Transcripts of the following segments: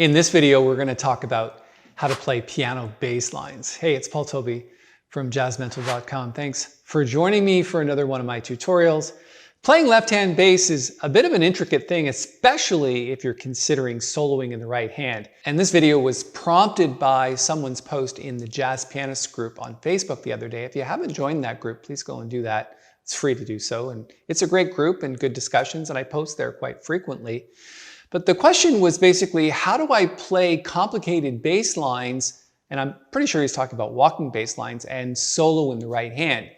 In this video, we're going to talk about how to play piano bass lines. Hey, it's Paul Tobey from Jazzmentl.com. Thanks for joining me for another one of my tutorials. Playing left-hand bass is a bit of an intricate thing, especially if you're considering soloing in the right hand. And this video was prompted by someone's post in the Jazz Pianist group on Facebook the other day. If you haven't joined that group, please go and do that. It's free to do so, and it's a great group and good discussions, and I post there quite frequently. But the question was basically, how do I play complicated bass lines, and I'm pretty sure he's talking about walking bass lines, and solo in the right hand.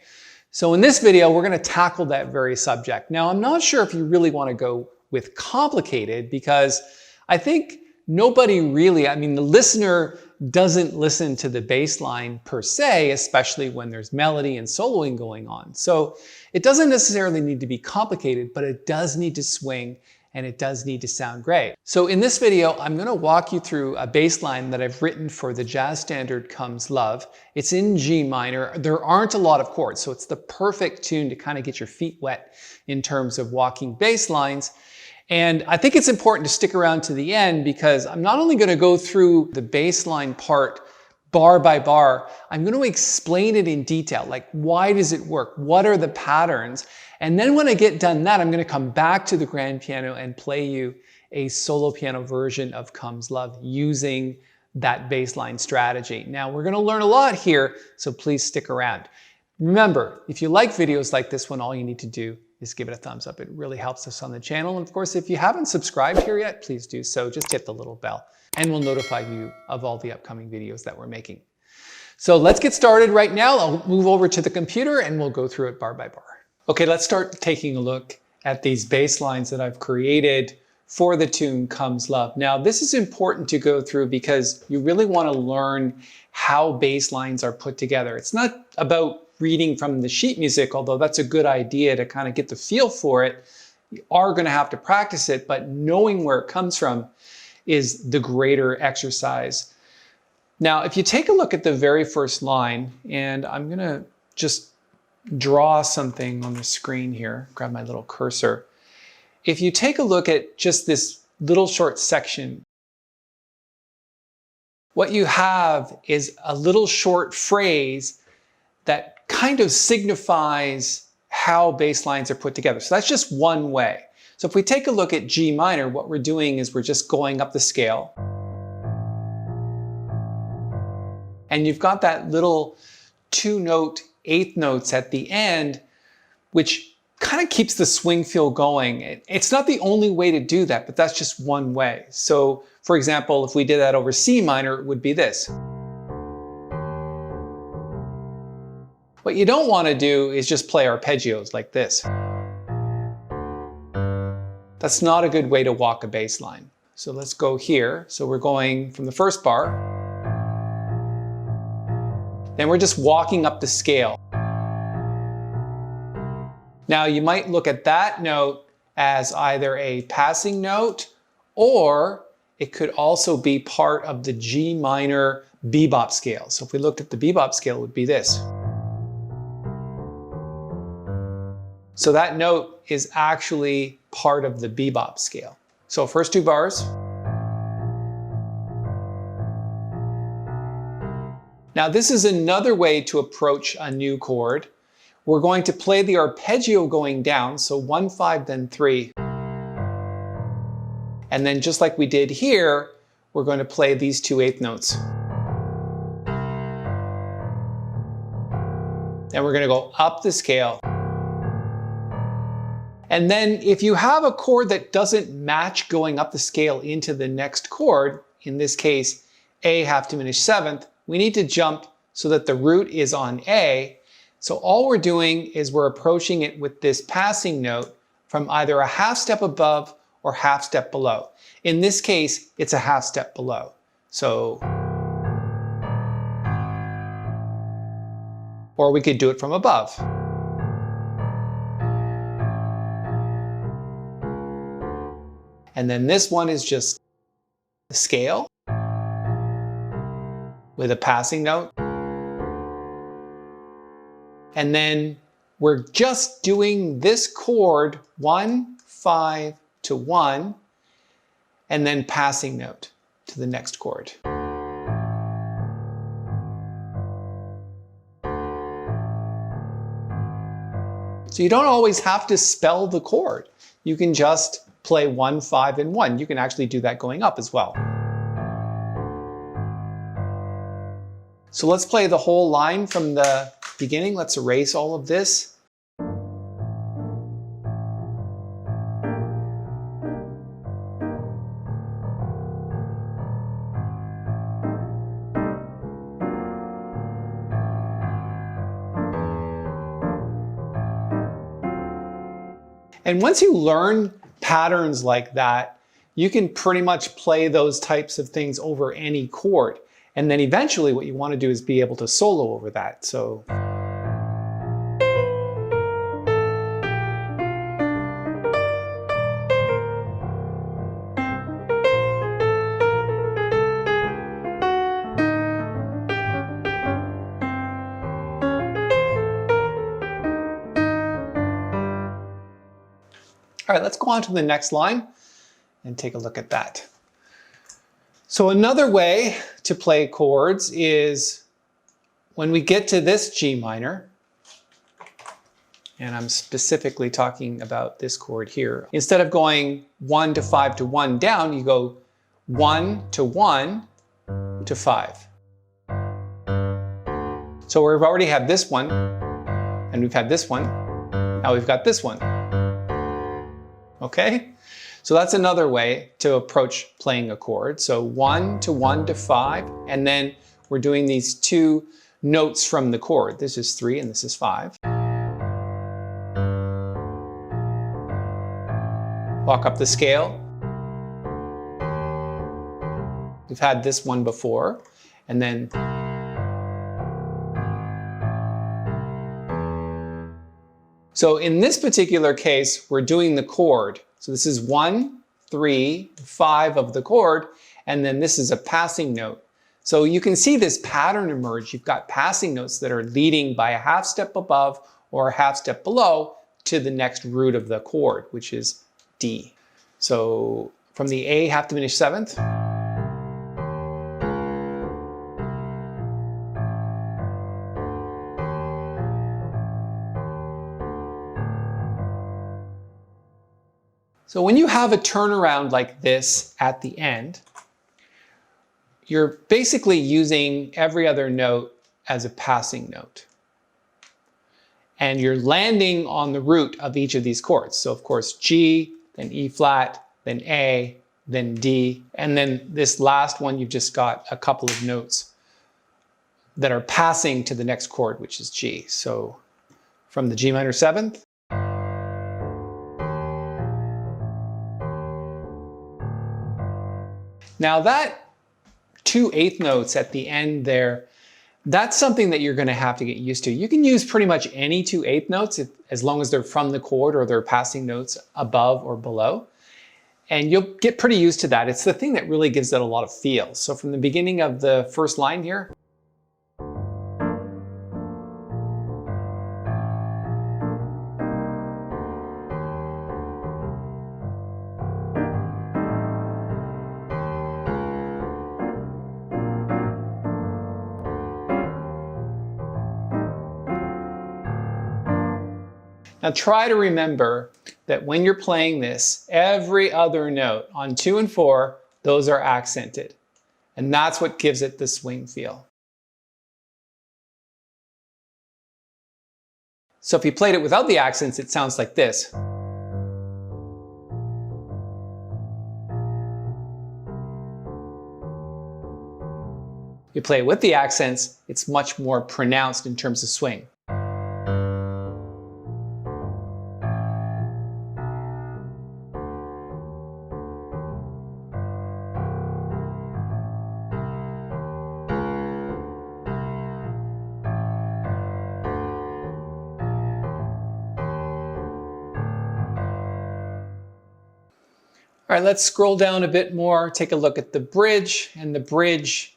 So in this video, we're going to tackle that very subject. Now, I'm not sure if you really want to go with complicated, because I think nobody really, the listener doesn't listen to the bass line per se, especially when there's melody and soloing going on. So it doesn't necessarily need to be complicated, but it does need to swing and it does need to sound great. So in this video, I'm going to walk you through a bass line that I've written for the jazz standard Comes Love. It's in G minor. There aren't a lot of chords, so it's the perfect tune to kind of get your feet wet in terms of walking bass lines. And I think it's important to stick around to the end, because I'm not only going to go through the bass line part bar by bar, I'm going to explain it in detail, like why does it work? What are the patterns? And then when I get done that, I'm going to come back to the grand piano and play you a solo piano version of Comes Love using that bass line strategy. Now, we're going to learn a lot here, so please stick around. Remember, if you like videos like this one, all you need to do is give it a thumbs up. It really helps us on the channel. And of course, if you haven't subscribed here yet, please do so. Just hit the little bell and we'll notify you of all the upcoming videos that we're making. So let's get started right now. I'll move over to the computer and we'll go through it bar by bar. Okay, let's start taking a look at these bass lines that I've created for the tune Comes Love. Now, this is important to go through because you really want to learn how bass lines are put together. It's not about reading from the sheet music, although that's a good idea to kind of get the feel for it. You are going to have to practice it, but knowing where it comes from is the greater exercise. Now, if you take a look at the very first line, and I'm going to just draw something on the screen here, grab my little cursor. If you take a look at just this little short section, what you have is a little short phrase that kind of signifies how bass lines are put together. So that's just one way. So if we take a look at G minor, what we're doing is we're just going up the scale. And you've got that little two-note eighth notes at the end, which kind of keeps the swing feel going. It's not the only way to do that, but that's just one way. So for example, if we did that over C minor, it would be this. What you don't want to do is just play arpeggios like this. That's not a good way to walk a bass line. So let's go here. So we're going from the first bar. Then we're just walking up the scale. Now you might look at that note as either a passing note, or it could also be part of the G minor bebop scale. So if we looked at the bebop scale, it would be this. So that note is actually part of the bebop scale. So first two bars. Now this is another way to approach a new chord. We're going to play the arpeggio going down, so 1, 5, then 3. And then just like we did here, we're going to play these two eighth notes. Then we're going to go up the scale. And then if you have a chord that doesn't match going up the scale into the next chord, in this case A half diminished seventh, we need to jump so that the root is on A. So all we're doing is we're approaching it with this passing note from either a half step above or half step below. In this case, it's a half step below. So, or we could do it from above. And then this one is just the scale with a passing note. And then we're just doing this chord 1, 5 to 1, and then passing note. to the next chord. So you don't always have to spell the chord. You can just play 1, 5, and 1. You can actually do that going up as well. So let's play the whole line from the beginning. Let's erase all of this. And once you learn patterns like that, you can pretty much play those types of things over any chord. And then eventually what you want to do is be able to solo over that. So. All right, let's go on to the next line and take a look at that. So another way to play chords is when we get to this G minor, and I'm specifically talking about this chord here, instead of going 1 to 5 to 1 down, you go 1 to 1 to 5. So we've already had this one, and we've had this one, now we've got this one. Okay? So that's another way to approach playing a chord. So 1 to 1 to 5, and then we're doing these two notes from the chord. This is 3 and this is 5. Walk up the scale. We've had this one before, and then so in this particular case, we're doing the chord. So this is 1, 3, 5 of the chord, and then this is a passing note. So you can see this pattern emerge. You've got passing notes that are leading by a half step above or a half step below to the next root of the chord, which is D. So from the A half diminished seventh, so when you have a turnaround like this at the end, you're basically using every other note as a passing note. And you're landing on the root of each of these chords. So of course G, then E flat, then A, then D, and then this last one you've just got a couple of notes that are passing to the next chord, which is G. So from the G minor seventh, now that 2 eighth notes at the end there, that's something that you're going to have to get used to. You can use pretty much any 2 eighth notes as long as they're from the chord or they're passing notes above or below. And you'll get pretty used to that. It's the thing that really gives it a lot of feel. So from the beginning of the first line here, now try to remember that when you're playing this, every other note on 2 and 4, those are accented. And that's what gives it the swing feel. So if you played it without the accents, it sounds like this. You play it with the accents, it's much more pronounced in terms of swing. All right, let's scroll down a bit more, take a look at the bridge. And the bridge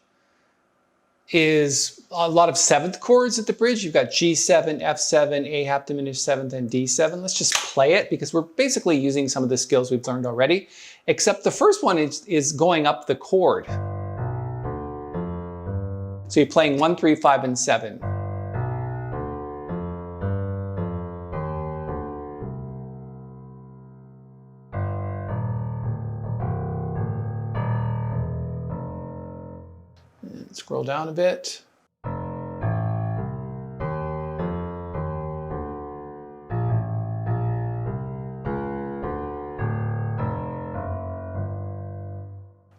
is a lot of seventh chords at the bridge. You've got G7, F7, A half diminished seventh, and D7. Let's just play it because we're basically using some of the skills we've learned already, except the first one is going up the chord. So you're playing 1, 3, 5, and 7. Scroll down a bit.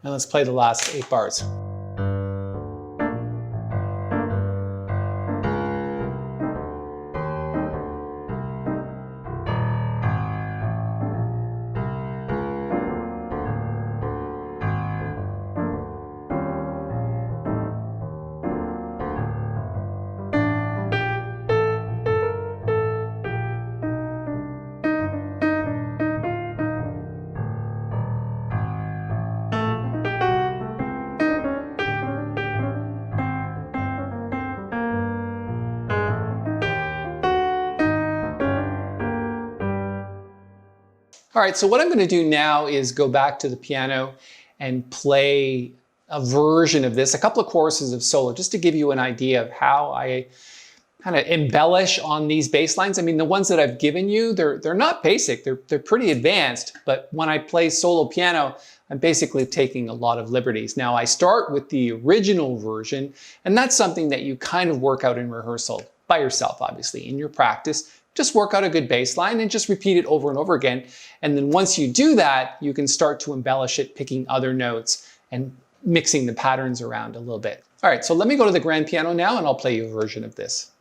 And let's play the last 8 bars. All right, so what I'm going to do now is go back to the piano and play a version of this, a couple of choruses of solo, just to give you an idea of how I kind of embellish on these bass lines. I mean, the ones that I've given you, they're not basic, they're pretty advanced, but when I play solo piano, I'm basically taking a lot of liberties. Now, I start with the original version, and that's something that you kind of work out in rehearsal by yourself, obviously, in your practice. Just work out a good bass line and just repeat it over and over again. And then once you do that, you can start to embellish it, picking other notes and mixing the patterns around a little bit. All right, so let me go to the grand piano now and I'll play you a version of this.